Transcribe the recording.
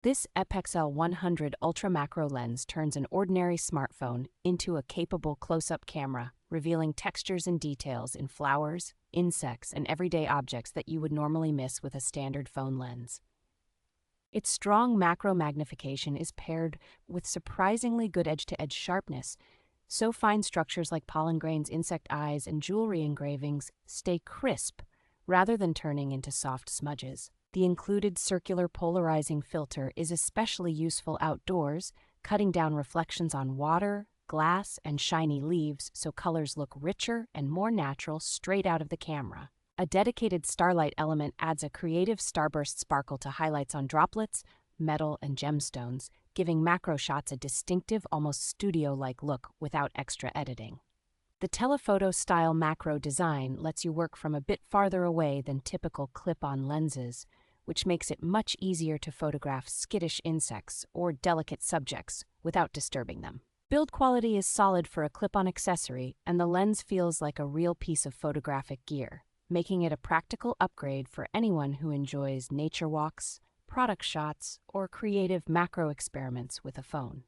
This APEXEL 100 Ultra macro lens turns an ordinary smartphone into a capable close-up camera, revealing textures and details in flowers, insects, and everyday objects that you would normally miss with a standard phone lens. Its strong macro magnification is paired with surprisingly good edge-to-edge sharpness, so fine structures like pollen grains, insect eyes, and jewelry engravings stay crisp rather than turning into soft smudges. The included circular polarizing filter is especially useful outdoors, cutting down reflections on water, glass, and shiny leaves so colors look richer and more natural straight out of the camera. A dedicated starlight element adds a creative starburst sparkle to highlights on droplets, metal, and gemstones, giving macro shots a distinctive, almost studio-like look without extra editing. The telephoto-style macro design lets you work from a bit farther away than typical clip-on lenses, which makes it much easier to photograph skittish insects or delicate subjects without disturbing them. Build quality is solid for a clip-on accessory, and the lens feels like a real piece of photographic gear, making it a practical upgrade for anyone who enjoys nature walks, product shots, or creative macro experiments with a phone.